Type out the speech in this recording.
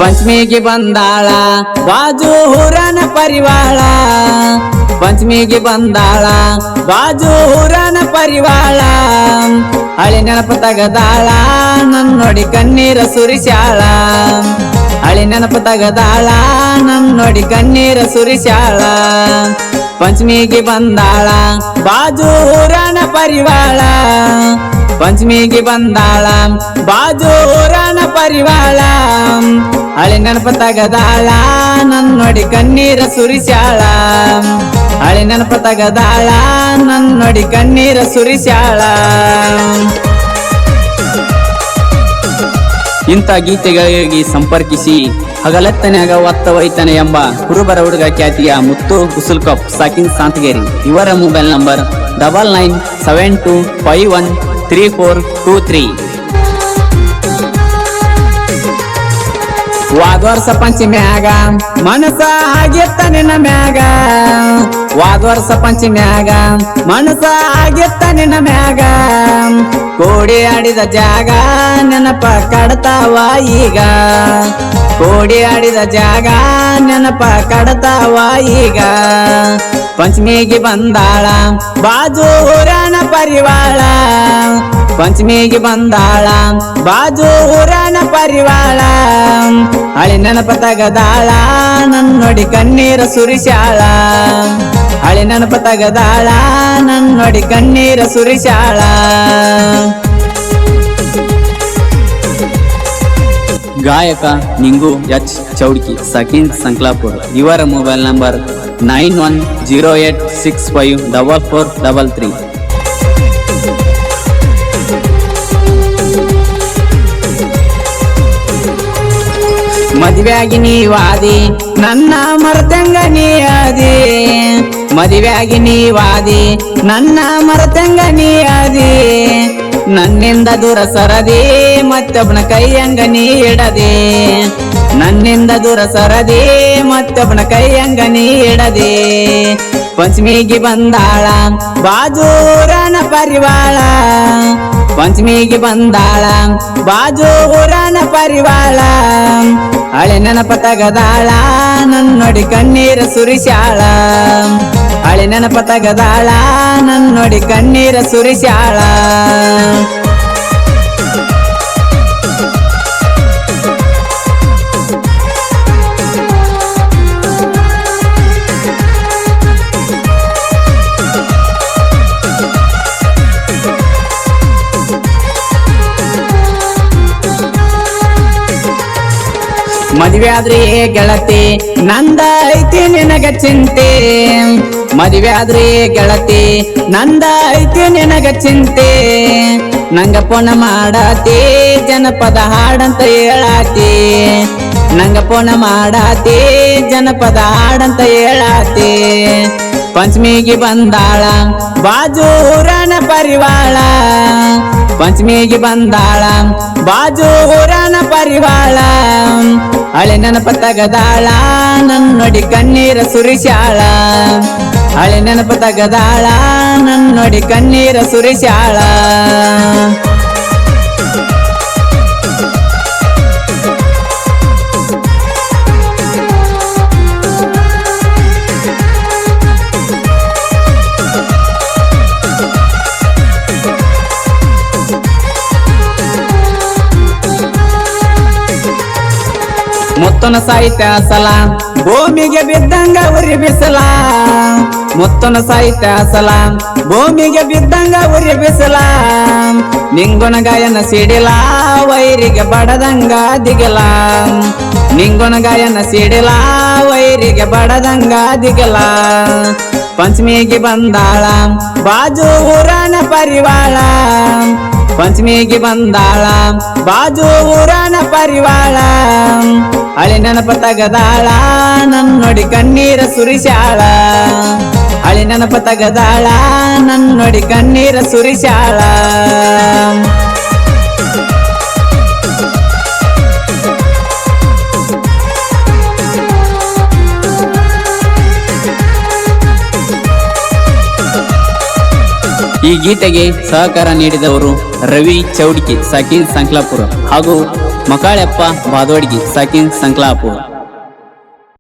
ಪಂಚಮಿಗೆ ಬಂದಾಳ ಬಾಜು ಊರನ ಪರಿವಾಳ ಪಂಚಮಿಗೆ ಬಂದಾಳ ಬಾಜು ಊರನ ಪರಿವಾಳ ಹಳಿ ನೆನಪು ತಗದಾಳ ನನ್ ನೋಡಿ ಕಣ್ಣೀರ ಸುರಿಸ್ಯಾಳ ಹಳಿ ನೆನಪು ತಗದಾಳ ನನ್ ನೋಡಿ ಕಣ್ಣೀರ ಸುರಿಸ್ಯಾಳ ಪಂಚಮಿಗೆ ಬಂದಾಳ ಬಾಜು ಊರನ ಪರಿವಾಳ ಪಂಚಮಿಗೆ ಬಂದಾಳ ಬಾಜು ಊರನ ಪರಿವಾಳ ಹಳಿ ನೆನಪು ತಗದಾಳ ನನ್ ನೋಡಿ ಕಣ್ಣೀರ ಸುರಿಸ್ಯಾಳ ಹಳಿ ನೆನಪು ತಗದಾಳ ನನ್ ನೋಡಿ ಕಣ್ಣೀರ ಸುರಿಸ್ಯಾಳ. ಇಂಥ ಗೀತೆಗಳಿಗೆ ಸಂಪರ್ಕಿಸಿ ಹಗಲತ್ತನ್ಯಾಗ ಒತ್ತವೈತನೆ ಎಂಬ ಕುರುಬರ ಹುಡುಗ ಖ್ಯಾತಿಯ ಮುತ್ತು ಗುಸುಲ್ಕಪ್ ಸಾಕಿನ್ ಸಾಂತಗೇರಿ. ಇವರ ಮೊಬೈಲ್ ನಂಬರ್ 9972513423. ವಾದ್ವರ್ಷ ಪಂಚಮ್ಯಾಗ ಮನಸ ಆಗಿತ್ತ ನಿನ್ನ ಮ್ಯಾಗ ವಾದ್ವರ್ಷ ಪಂಚಮ್ಯಾಗ ಮನಸ ಆಗಿತ್ತ ನಿನ್ನ ಮ್ಯಾಗ ಕೋಡಿ ಆಡಿದ ಜಾಗ ನೆನಪ ಕಡತಾವ ಈಗ ಕೋಡಿ ಆಡಿದ ಜಾಗ ನೆನಪ ಕಡತಾವ ಈಗ ಪಂಚಮಿಗೆ ಬಂದಾಳ ಬಾಜು ಊರನ ಪರಿವಾಳ ಪಂಚಮಿಗೆ ಬಂದಾಳ ಬಾಜು ಊರನ ಪರಿವಾಳ ಹಳಿ ನೆನಪ ತಗದಾಳ ನನ್ ನೋಡಿ ಕಣ್ಣೀರ ಸುರಿಸ್ಯಾಳ ಹಳಿ ನೆನಪ ತಗದಾಳ ನನ್ ನೋಡಿ ಕಣ್ಣೀರ ಸುರಿಸ್ಯಾಳ. ಗಾಯಕ ನಿಂಗು ಎಚ್ ಚೌಡ್ಕಿ ಸಕಿನ್ ಸಂಕ್ಲಾಪುರ್. ಇವರ ಮೊಬೈಲ್ ನಂಬರ್ 9108654433. ಮದುವೆಯಾಗಿ ನೀವಾದಿ ನನ್ನ ಮರತಂಗ ನೀಯಾದಿ ಮದುವೆಯಾಗಿ ನೀವಾದಿ ನನ್ನ ಮರತಂಗ ನೀಯಾದಿ ನನ್ನಿಂದ ದೂರ ಸರದಿ ಮತ್ತೊಬ್ಬನ ಕೈಯಂಗ ನೀ ಇಡದೆ ನನ್ನಿಂದ ದೂರ ಸರದಿ ಮತ್ತೊಬ್ಬನ ಕೈಯಂಗ ನೀ ಇಡದೆ ಪಂಚಮಿಗೆ ಬಂದಾಳ ಬಾಜು ಊರನ ಪರಿವಾಳ ಪಂಚಮಿಗೆ ಬಂದಾಳ ಬಾಜು ಊರನ ಪರಿವಾಳ ಹಳೆ ನೆನಪ ತಗದಾಳ ನನ್ ನೋಡಿ ಕಣ್ಣೀರ ಸುರಿಸ್ಯಾಳ ಹಳೆ ನೆನಪ ತಗದಾಳ ನನ್ ನೋಡಿ ಕಣ್ಣೀರ ಸುರಿಸ್ಯಾಳ. ಮದುವೆ ಆದ್ರೆ ಗೆಳತಿ ನಂದ ಐತಿ ನಿನಗ ಚಿಂತೆ ಮದುವೆ ಆದ್ರೆ ಗೆಳತಿ ನಂದ ಐತಿ ನಿನಗ ಚಿಂತೆ ನಂಗ ಪೋನ ಮಾಡಾತಿ ಜನಪದ ಹಾಡಂತ ಹೇಳಾತಿ ನಂಗ ಪೋನ ಮಾಡಾತಿ ಜನಪದ ಹಾಡಂತ ಹೇಳಾತಿ ಪಂಚಮಿಗೆ ಬಂದಾಳ ಬಾಜು ಊರನ ಪರಿವಾಳ ಪಂಚಮಿಗೆ ಬಂದಾಳ ಬಾಜು ಊರನ ಪರಿವಾಳ ಹಳೆ ನೆನಪ ತಗದಾಳ ನನ್ ನೋಡಿ ಕಣ್ಣೀರ ಸುರಿಸ್ಯಾಳ ಹಳೆ ನೆನಪ ತಗದಾಳ ನನ್ ನೋಡಿ ಕಣ್ಣೀರ ಸುರಿಸ್ಯಾಳ. ಮುತ್ತನ ಸಾಹಿತ್ಯ ಸಲ ಭೂಮಿಗೆ ಬಿದ್ದಂಗ ಉರಿ ಬಿಸಲ ಮುತ್ತನ ಸಾಹಿತ್ಯ ಸಲ ಭೂಮಿಗೆ ಬಿದ್ದಂಗ ಉರಿ ಬಿಸಲ ನಿಂಗುನ ಗಾಯನ ಸಿಡಿಲ ವೈರಿಗೆ ಬಡದಂಗ ದಿಗಲ ನಿಂಗುನ ಗಾಯನ ಸಿಡಿಲ ವೈರಿಗೆ ಬಡದಂಗ ದಿಗಲ ಪಂಚಮಿಗೆ ಬಂದಾಳ ಬಾಜು ಊರನ ಪರಿವಾಳ ಪಂಚಮಿಗೆ ಬಂದಾಳ ಬಾಜು ಊರನ ಪರಿವಾಳ ಹಳಿ ನೆನಪ ತಗದಾಳ ನನ್ ನೋಡಿ ಕಣ್ಣೀರ ಸುರಿಸ್ಯಾಳ ಹಳಿ ನೆನಪ ತಗದಾಳ ನನ್ ನೋಡಿ ಕಣ್ಣೀರ ಸುರಿಸ್ಯಾಳ. ಈ ಗೀತೆಗೆ ಸಹಕಾರ ನೀಡಿದವರು ರವಿ ಚೌಡ್ಕಿ ಸಕಿನ್ ಸಂಕ್ಲಾಪುರ ಹಾಗೂ ಮಕಾಳೆಪ್ಪ ಬಾದೋಡ್ಗಿ ಸಾಕಿನ್ ಸಂಕ್ಲಾಪುರ್.